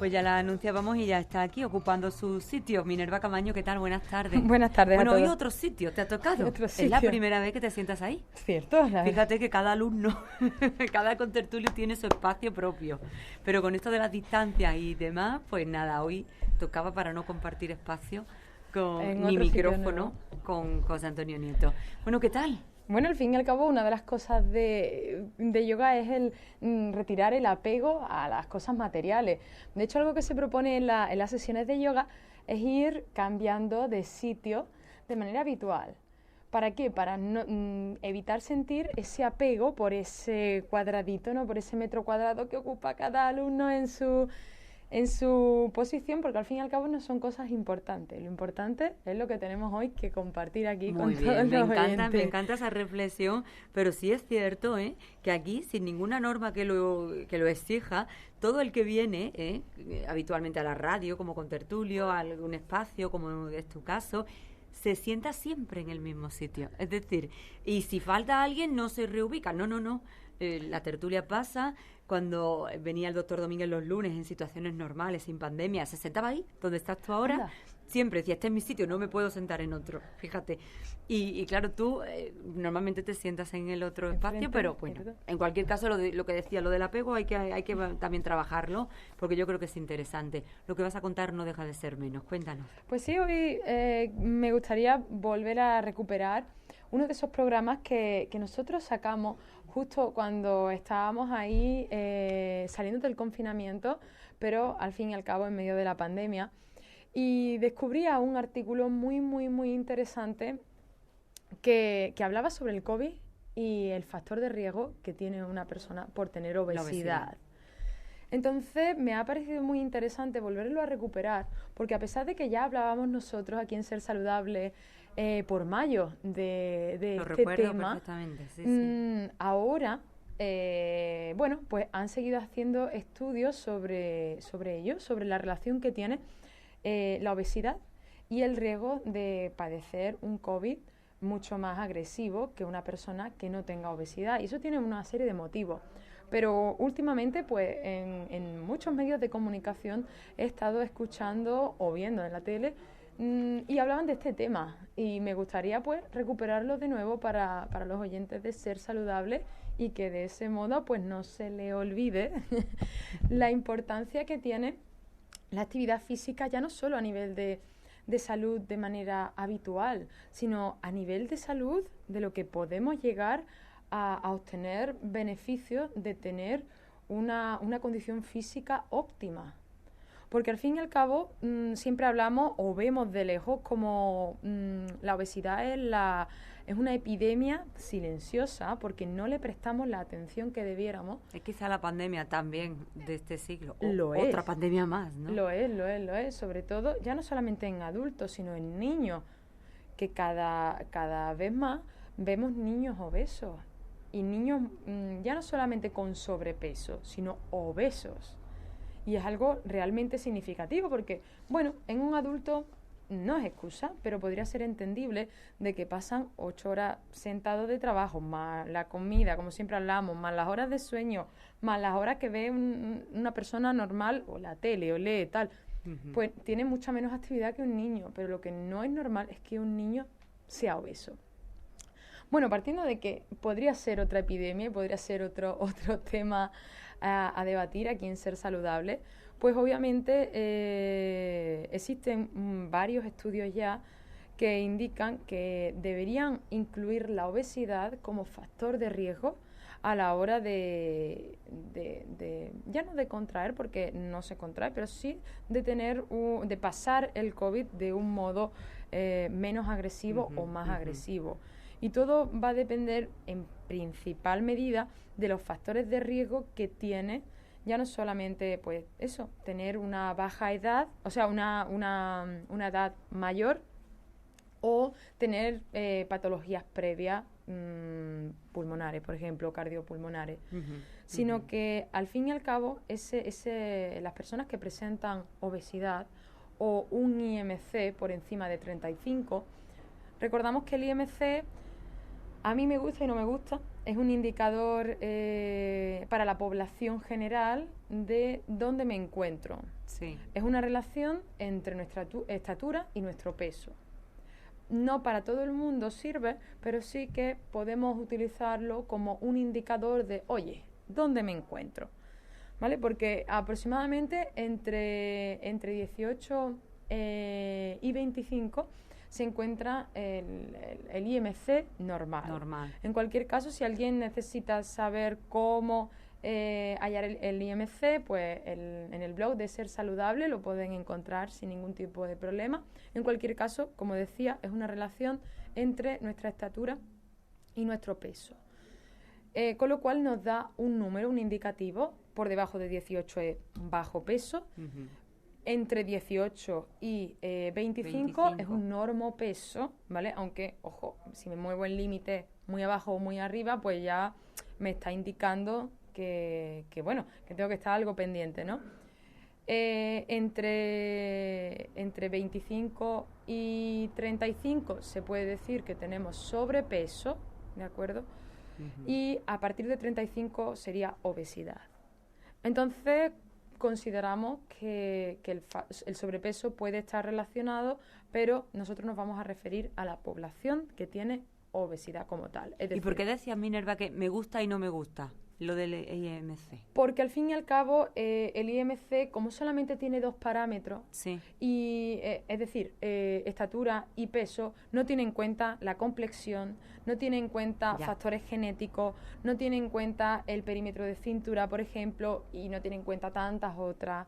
Pues ya la anunciábamos y ya está aquí ocupando su sitio. Minerva Camaño, ¿qué tal? Buenas tardes. Buenas tardes Bueno, a todos. hoy otro sitio, ¿te ha tocado? Otro Es la sitio. primera vez que te sientas ahí. Cierto. Fíjate que cada alumno, cada contertulio tiene su espacio propio. Pero con esto de las distancias y demás, pues nada, hoy tocaba para no compartir espacio con En mi otro sitio micrófono con José Antonio Nieto. Bueno, ¿qué tal? Bueno, al fin y al cabo, una de las cosas de yoga es el retirar el apego a las cosas materiales. De hecho, algo que se propone en las sesiones de yoga es ir cambiando de sitio de manera habitual. ¿Para qué? Para no, evitar sentir ese apego por ese cuadradito, ¿no? Por ese metro cuadrado que ocupa cada alumno en su posición, porque al fin y al cabo no son cosas importantes. Lo importante es lo que tenemos hoy que compartir aquí Muy con bien, todos los oyentes. me encanta esa reflexión, pero sí es cierto que aquí, sin ninguna norma que lo exija, todo el que viene habitualmente a la radio, como contertulio, a algún espacio, como es tu caso, se sienta siempre en el mismo sitio. Es decir, y si falta alguien, no se reubica. No. La tertulia pasa. Cuando venía el doctor Domínguez los lunes en situaciones normales, sin pandemia, se sentaba ahí, donde estás tú ahora. Anda. Siempre decía, este es mi sitio, no me puedo sentar en otro. Fíjate. Y claro, tú normalmente te sientas en el otro espacio, pero bueno, en cualquier caso, lo que decía, lo del apego hay que también trabajarlo, porque yo creo que es interesante. Lo que vas a contar no deja de ser menos. Cuéntanos. Pues sí, hoy me gustaría volver a recuperar uno de esos programas que nosotros sacamos justo cuando estábamos ahí saliendo del confinamiento, pero al fin y al cabo en medio de la pandemia. Y descubría un artículo muy interesante que hablaba sobre el COVID y el factor de riesgo que tiene una persona por tener obesidad. Entonces me ha parecido muy interesante volverlo a recuperar, porque a pesar de que ya hablábamos nosotros aquí en Ser Saludable por mayo de Lo este recuerdo tema, perfectamente, sí. ahora, bueno, pues han seguido haciendo estudios sobre ello, sobre la relación que tiene la obesidad y el riesgo de padecer un COVID mucho más agresivo que una persona que no tenga obesidad. Y eso tiene una serie de motivos. Pero últimamente, pues, en muchos medios de comunicación he estado escuchando o viendo en la tele y hablaban de este tema. Y me gustaría, pues, recuperarlo de nuevo para los oyentes de Ser Saludable y que de ese modo, pues, no se le olvide la importancia que tiene la actividad física, ya no solo a nivel de salud de manera habitual, sino a nivel de salud de lo que podemos llegar a obtener beneficios de tener una condición física óptima. Porque al fin y al cabo siempre hablamos o vemos de lejos como la obesidad es una epidemia silenciosa porque no le prestamos la atención que debiéramos. Es quizá la pandemia también de este siglo. Otra pandemia más, ¿no? Lo es. Sobre todo, ya no solamente en adultos, sino en niños, que cada vez más vemos niños obesos. Y niños ya no solamente con sobrepeso, sino obesos. Y es algo realmente significativo porque, bueno, en un adulto no es excusa, pero podría ser entendible de que pasan 8 horas sentados de trabajo, más la comida, como siempre hablamos, más las horas de sueño, más las horas que ve una persona normal, o la tele, o lee, tal. Uh-huh. Pues tiene mucha menos actividad que un niño, pero lo que no es normal es que un niño sea obeso. Bueno, partiendo de que podría ser otra epidemia, podría ser otro tema a debatir aquí en Ser Saludable, pues obviamente existen varios estudios ya que indican que deberían incluir la obesidad como factor de riesgo a la hora de ya no de contraer, porque no se contrae, pero sí de pasar el COVID de un modo menos agresivo o más agresivo. Y todo va a depender en principal medida de los factores de riesgo que tiene, ya no solamente pues eso, tener una baja edad, o sea, una edad mayor, o tener patologías previas pulmonares, por ejemplo, cardiopulmonares, sino que al fin y al cabo las personas que presentan obesidad o un IMC por encima de 35, recordamos que el IMC a mí me gusta y no me gusta, es un indicador para la población general de dónde me encuentro. Sí. Es una relación entre nuestra estatura y nuestro peso. No para todo el mundo sirve, pero sí que podemos utilizarlo como un indicador de, oye, ¿dónde me encuentro? ¿Vale? Porque aproximadamente entre 18 y 25 se encuentra el IMC normal. En cualquier caso, si alguien necesita saber cómo hallar el IMC, pues en el blog de Ser Saludable lo pueden encontrar sin ningún tipo de problema. En cualquier caso, como decía, es una relación entre nuestra estatura y nuestro peso. Con lo cual nos da un número, un indicativo. Por debajo de 18 es bajo peso. Ujú. Entre 18 y 25 es un normopeso, ¿vale? Aunque, ojo, si me muevo el límite muy abajo o muy arriba, pues ya me está indicando que tengo que estar algo pendiente, ¿no? Entre 25 y 35 se puede decir que tenemos sobrepeso, ¿de acuerdo? Ujú. Y a partir de 35 sería obesidad. Entonces, consideramos que el sobrepeso puede estar relacionado, pero nosotros nos vamos a referir a la población que tiene obesidad como tal. Es decir, ¿Y por qué decías, Minerva, que me gusta y no me gusta lo del IMC? Porque al fin y al cabo el IMC, como solamente tiene 2 parámetros, Sí. y es decir, estatura y peso, no tiene en cuenta la complexión, no tiene en cuenta Ya. factores genéticos, no tiene en cuenta el perímetro de cintura, por ejemplo, y no tiene en cuenta tantas otras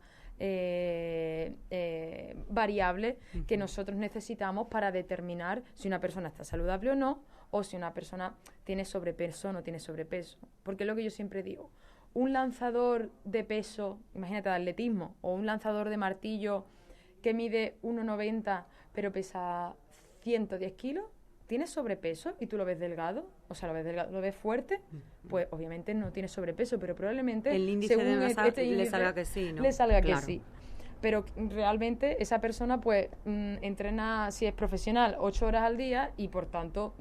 variables que nosotros necesitamos para determinar si una persona está saludable o no, o si una persona tiene sobrepeso o no tiene sobrepeso. Porque es lo que yo siempre digo, un lanzador de peso, imagínate de atletismo, o un lanzador de martillo que mide 1,90 pero pesa 110 kilos, ¿tiene sobrepeso y tú lo ves delgado? O sea, lo ves delgado, lo ves fuerte, pues obviamente no tiene sobrepeso, pero probablemente El índice según de masa este le índice, salga que sí, ¿no? le salga Claro. que sí. Pero realmente esa persona pues entrena, si es profesional, 8 horas al día y por tanto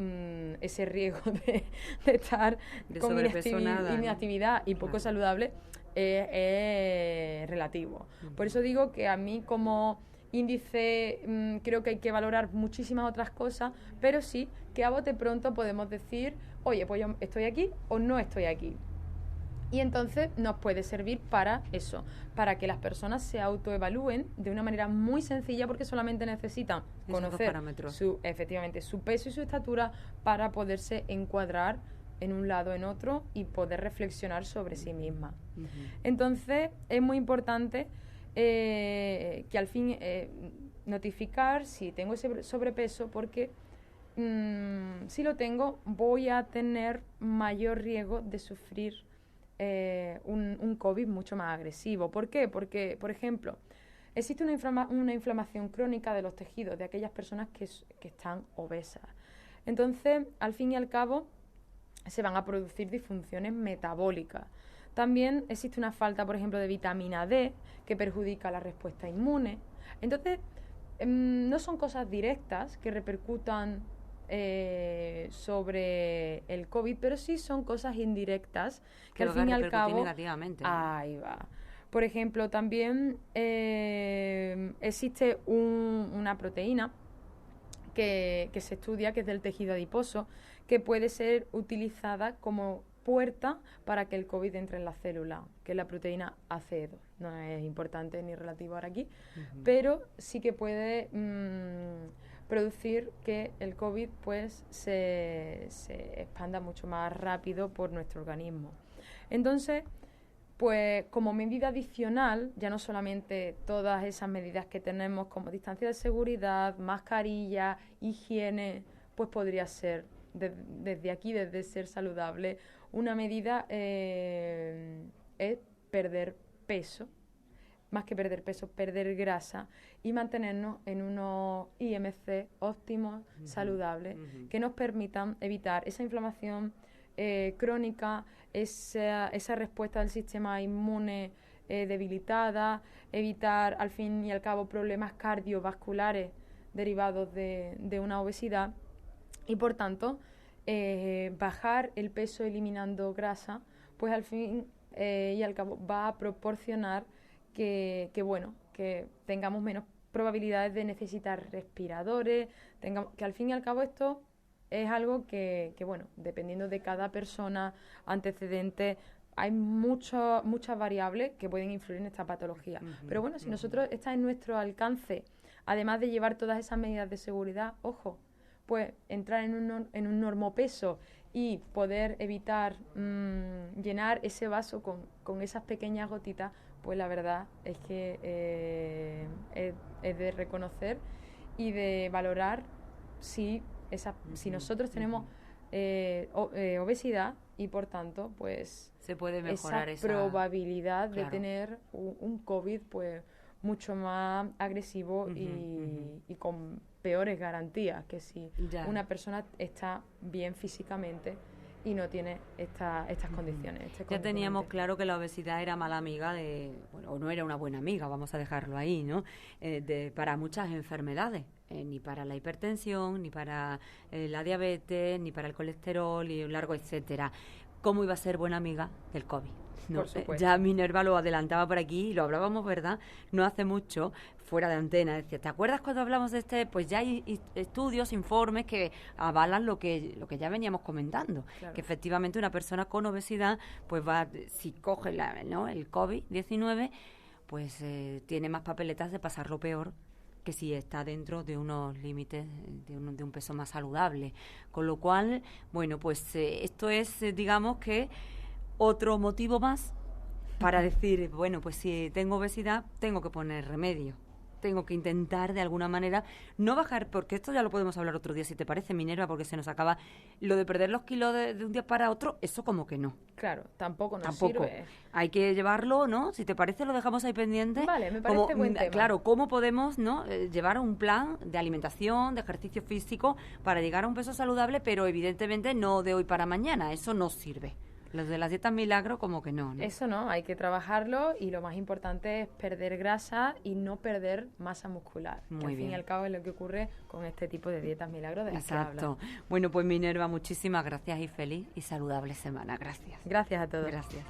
ese riesgo de estar De con sobrepeso nada, ¿no? inactividad y poco Claro. saludable es relativo. Por eso digo que a mí como índice creo que hay que valorar muchísimas otras cosas, pero sí que a bote pronto podemos decir, oye, pues yo estoy aquí o no estoy aquí. Y entonces nos puede servir para eso, para que las personas se autoevalúen de una manera muy sencilla, porque solamente necesitan Esos dos conocer parámetros. efectivamente su peso y su estatura para poderse encuadrar en un lado o en otro y poder reflexionar sobre sí misma. Ujú. Entonces es muy importante que al fin notificar si tengo ese sobrepeso, porque si lo tengo voy a tener mayor riesgo de sufrir un COVID mucho más agresivo. ¿Por qué? Porque, por ejemplo, existe una inflamación crónica de los tejidos de aquellas personas que están obesas. Entonces, al fin y al cabo, se van a producir disfunciones metabólicas. También existe una falta, por ejemplo, de vitamina D que perjudica la respuesta inmune. Entonces, no son cosas directas que repercutan sobre el COVID, pero sí son cosas indirectas que al fin y al cabo negativamente. ahí va. Por ejemplo, también existe una proteína que se estudia, que es del tejido adiposo, que puede ser utilizada como puerta para que el COVID entre en la célula, que es la proteína AC2. No es importante ni relativo ahora aquí, pero sí que puede producir que el COVID pues se expanda mucho más rápido por nuestro organismo. Entonces, pues como medida adicional, ya no solamente todas esas medidas que tenemos como distancia de seguridad, mascarilla, higiene, pues podría ser desde aquí, desde Ser Saludable, una medida es perder peso, más que perder peso, perder grasa y mantenernos en unos IMC óptimos, saludables, que nos permitan evitar esa inflamación crónica, esa respuesta del sistema inmune debilitada, evitar al fin y al cabo problemas cardiovasculares derivados de una obesidad y por tanto bajar el peso eliminando grasa, pues al fin y al cabo va a proporcionar que tengamos menos probabilidades de necesitar respiradores, que al fin y al cabo esto es algo que dependiendo de cada persona, antecedentes, hay muchas variables que pueden influir en esta patología. Pero bueno, si nosotros está en nuestro alcance, además de llevar todas esas medidas de seguridad, ojo, pues entrar en un normopeso y poder evitar llenar ese vaso con esas pequeñas gotitas, pues la verdad es que es de reconocer y de valorar si nosotros tenemos obesidad y por tanto pues se puede mejorar esa probabilidad claro, de tener un COVID pues mucho más agresivo y con peores garantías que si una persona está bien físicamente y no tiene estas condiciones. Ya teníamos claro que la obesidad era mala amiga o no era una buena amiga, vamos a dejarlo ahí, ¿no? Para muchas enfermedades, ni para la hipertensión, ni para la diabetes, ni para el colesterol y un largo etcétera. ¿Cómo iba a ser buena amiga del COVID? ¿No? Por supuesto. Ya Minerva lo adelantaba por aquí y lo hablábamos, ¿verdad? No hace mucho, fuera de antena. Decía, ¿te acuerdas cuando hablamos de pues ya hay estudios, informes que avalan lo que ya veníamos comentando? Claro. Que efectivamente una persona con obesidad, pues si coge el COVID-19, pues tiene más papeletas de pasarlo peor que si está dentro de unos límites de un peso más saludable. Con lo cual, bueno, pues esto es, digamos que otro motivo más para decir, bueno, pues si tengo obesidad, tengo que poner remedio. Tengo que intentar de alguna manera no bajar, porque esto ya lo podemos hablar otro día, si te parece, Minerva, porque se nos acaba lo de perder los kilos de un día para otro, eso como que no. Claro, tampoco nos sirve. Hay que llevarlo, ¿no? Si te parece, lo dejamos ahí pendiente. Vale, me parece buen tema. Claro, ¿cómo podemos llevar un plan de alimentación, de ejercicio físico para llegar a un peso saludable, pero evidentemente no de hoy para mañana? Eso no sirve. Los de las dietas milagro como que no. Eso no, hay que trabajarlo y lo más importante es perder grasa y no perder masa muscular. Muy que al bien. fin y al cabo es lo que ocurre con este tipo de dietas milagro de las que Exacto. hablas. Bueno, pues Minerva, muchísimas gracias y feliz y saludable semana. Gracias. Gracias a todos. Gracias.